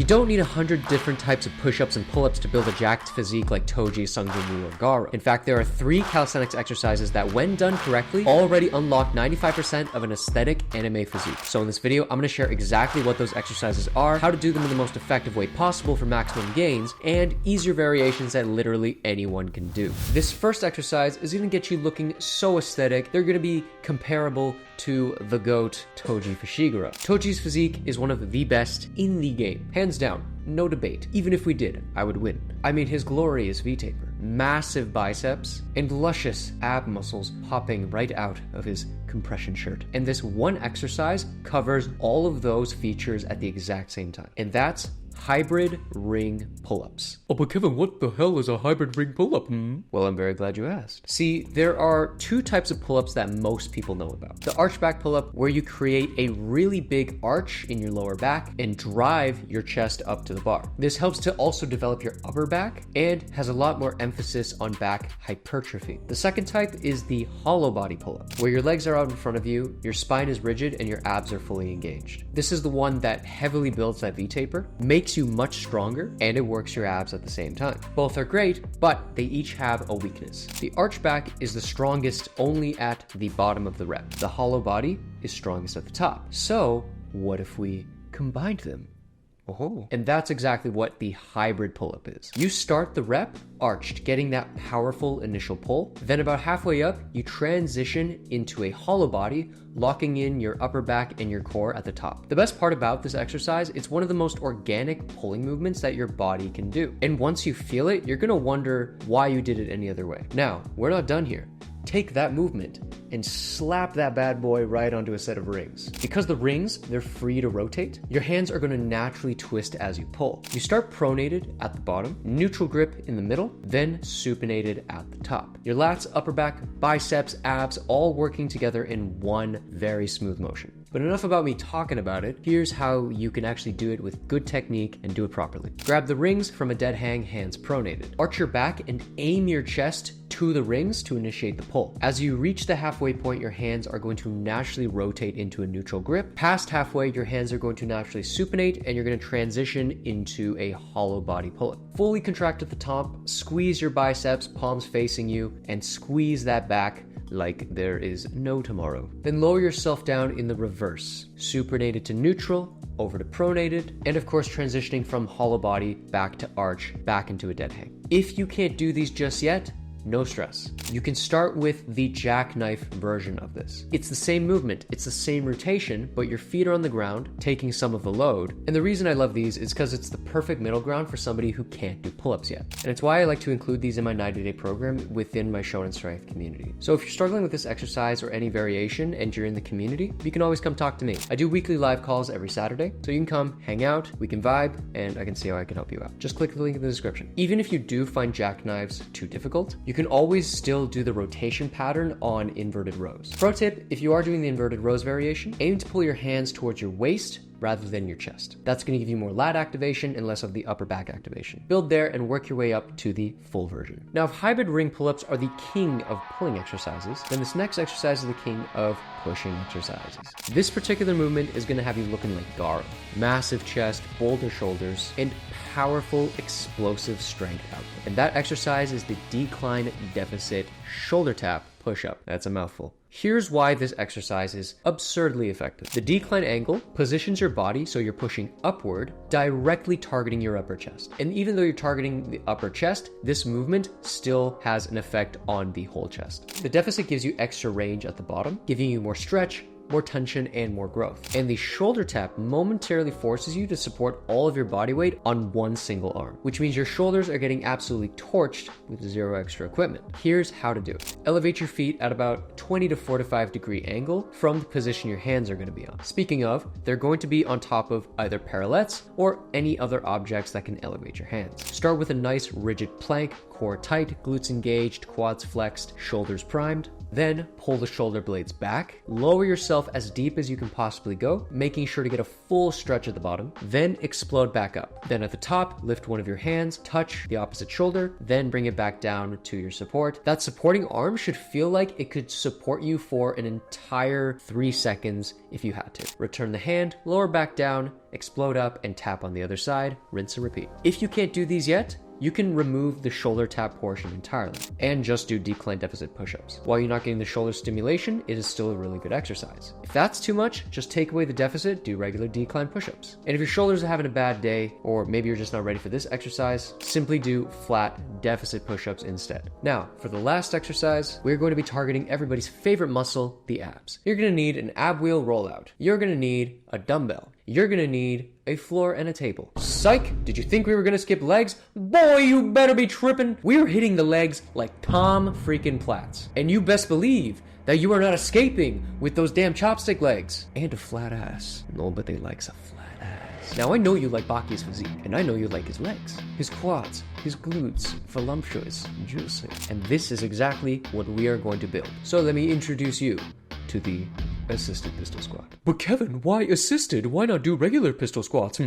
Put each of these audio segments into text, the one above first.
don't need 100 different types of push-ups and pull-ups to build a jacked physique like Toji, Sungjae, or Gaara. In fact, there are 3 calisthenics exercises that, when done correctly, already unlock 95% of an aesthetic anime physique. So in this video, I'm going to share exactly what those exercises are, how to do them in the most effective way possible for maximum gains, and easier variations that literally anyone can do. This first exercise is going to get you looking so aesthetic, they're going to be comparable to the GOAT, Toji Fushiguro. Toji's physique is one of the best in the game. Hands down, no debate. Even if we did, I would win. I mean, his glory is V-taper. Massive biceps and luscious ab muscles popping right out of his compression shirt. And this one exercise covers all of those features at the exact same time. And that's hybrid ring pull-ups. Oh, but Kevin, what the hell is a hybrid ring pull-up? Well, I'm very glad you asked. See, there are 2 types of pull-ups that most people know about. The arch back pull-up, where you create a really big arch in your lower back and drive your chest up to the bar. This helps to also develop your upper back and has a lot more emphasis on back hypertrophy. The second type is the hollow body pull-up, where your legs are out in front of you, your spine is rigid, and your abs are fully engaged. This is the one that heavily builds that V-taper, makes you much stronger, and it works your abs at the same time. Both are great, but they each have a weakness. The arch back is the strongest only at the bottom of the rep. The hollow body is strongest at the top. So what if we combined them? Oh. And that's exactly what the hybrid pull-up is. You start the rep arched, getting that powerful initial pull. Then about halfway up, you transition into a hollow body, locking in your upper back and your core at the top. The best part about this exercise, it's one of the most organic pulling movements that your body can do. And once you feel it, you're gonna wonder why you did it any other way. Now, we're not done here. Take that movement and slap that bad boy right onto a set of rings. Because the rings, they're free to rotate, your hands are going to naturally twist as you pull. You start pronated at the bottom, neutral grip in the middle, then supinated at the top. Your lats, upper back, biceps, abs, all working together in one very smooth motion. But enough about me talking about it. Here's how you can actually do it with good technique and do it properly. Grab the rings from a dead hang, hands pronated. Arch your back and aim your chest to the rings to initiate the pull. As you reach the halfway point, your hands are going to naturally rotate into a neutral grip. Past halfway, your hands are going to naturally supinate and you're going to transition into a hollow body pull-up. Fully contract at the top, squeeze your biceps, palms facing you, and squeeze that back like there is no tomorrow. Then lower yourself down in the reverse, supinated to neutral, over to pronated, and of course transitioning from hollow body back to arch, back into a dead hang. If you can't do these just yet, no stress. You can start with the jackknife version of this. It's the same movement, it's the same rotation, but your feet are on the ground, taking some of the load. And the reason I love these is because it's the perfect middle ground for somebody who can't do pull-ups yet. And it's why I like to include these in my 90-day program within my Shonen Strength community. So if you're struggling with this exercise or any variation and you're in the community, you can always come talk to me. I do weekly live calls every Saturday, so you can come, hang out, we can vibe, and I can see how I can help you out. Just click the link in the description. Even if you do find jackknives too difficult, you can always still do the rotation pattern on inverted rows. Pro tip, if you are doing the inverted rows variation, aim to pull your hands towards your waist rather than your chest. That's going to give you more lat activation and less of the upper back activation. Build there and work your way up to the full version. Now, if hybrid ring pull-ups are the king of pulling exercises, then this next exercise is the king of pushing exercises. This particular movement is going to have you looking like Gaara. Massive chest, boulder shoulders, and powerful, explosive strength output. And that exercise is the decline deficit shoulder tap push-up. That's a mouthful. Here's why this exercise is absurdly effective. The decline angle positions your body so you're pushing upward, directly targeting your upper chest. And even though you're targeting the upper chest, this movement still has an effect on the whole chest. The deficit gives you extra range at the bottom, giving you more stretch, more tension, and more growth. And the shoulder tap momentarily forces you to support all of your body weight on one single arm, which means your shoulders are getting absolutely torched with zero extra equipment. Here's how to do it. Elevate your feet at about 20 to 45 degree angle from the position your hands are going to be on. Speaking of, they're going to be on top of either parallettes or any other objects that can elevate your hands. Start with a nice rigid plank, core tight, glutes engaged, quads flexed, shoulders primed. Then pull the shoulder blades back, lower yourself as deep as you can possibly go, making sure to get a full stretch at the bottom, then explode back up. Then at the top, lift one of your hands, touch the opposite shoulder, then bring it back down to your support. That supporting arm should feel like it could support you for an entire 3 seconds if you had to. Return the hand, lower back down, explode up, and tap on the other side, rinse and repeat. If you can't do these yet, you can remove the shoulder tap portion entirely and just do decline deficit push-ups. While you're not getting the shoulder stimulation, it is still a really good exercise. If that's too much, just take away the deficit, do regular decline push-ups. And if your shoulders are having a bad day, or maybe you're just not ready for this exercise, simply do flat deficit push-ups instead. Now, for the last exercise, we're going to be targeting everybody's favorite muscle, the abs. You're gonna need an ab wheel rollout. You're gonna need a dumbbell. You're gonna need a floor and a table. Psych! Did you think we were gonna skip legs? Boy, you better be tripping! We're hitting the legs like Tom freaking Platts. And you best believe that you are not escaping with those damn chopstick legs. And a flat ass. Nobody likes a flat ass. Now I know you like Baki's physique, and I know you like his legs, his quads, his glutes, voluptuous, juicy. And this is exactly what we are going to build. So let me introduce you to the assisted pistol squat. But Kevin, why assisted? Why not do regular pistol squats?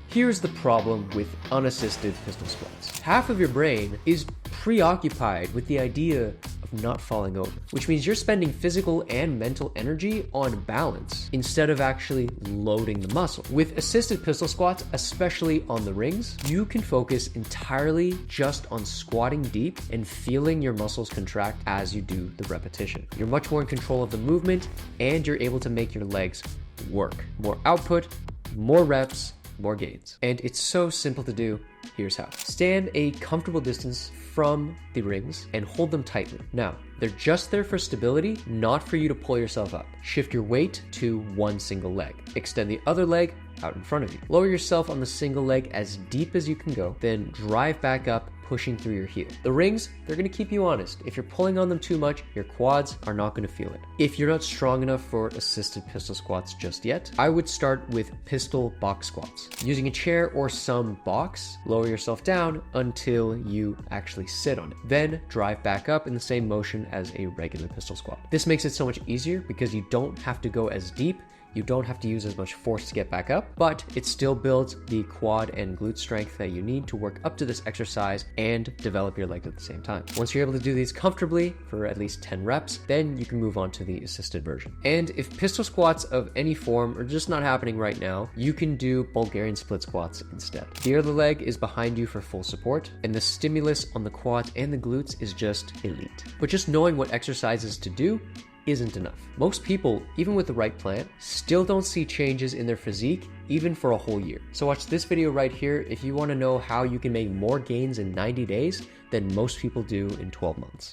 Here's the problem with unassisted pistol squats. Half of your brain is preoccupied with the idea of not falling over, which means you're spending physical and mental energy on balance instead of actually loading the muscle. With assisted pistol squats, especially on the rings, you can focus entirely just on squatting deep and feeling your muscles contract as you do the repetition. You're much more in control of the movement, and you're able to make your legs work. More output, more reps, more gains. And it's so simple to do. Here's how. Stand a comfortable distance from the rings and hold them tightly. Now, they're just there for stability, not for you to pull yourself up. Shift your weight to one single leg. Extend the other leg out in front of you. Lower yourself on the single leg as deep as you can go, then drive back up, pushing through your heel. The rings, they're gonna keep you honest. If you're pulling on them too much, your quads are not gonna feel it. If you're not strong enough for assisted pistol squats just yet, I would start with pistol box squats. Using a chair or some box, lower yourself down until you actually sit on it. Then drive back up in the same motion as a regular pistol squat. This makes it so much easier because you don't have to go as deep. You don't have to use as much force to get back up, but it still builds the quad and glute strength that you need to work up to this exercise and develop your legs at the same time. Once you're able to do these comfortably for at least 10 reps, then you can move on to the assisted version. And if pistol squats of any form are just not happening right now, you can do Bulgarian split squats instead. The other leg is behind you for full support, and the stimulus on the quads and the glutes is just elite. But just knowing what exercises to do isn't enough. Most people, even with the right plan, still don't see changes in their physique even for a whole year. So watch this video right here if you want to know how you can make more gains in 90 days than most people do in 12 months.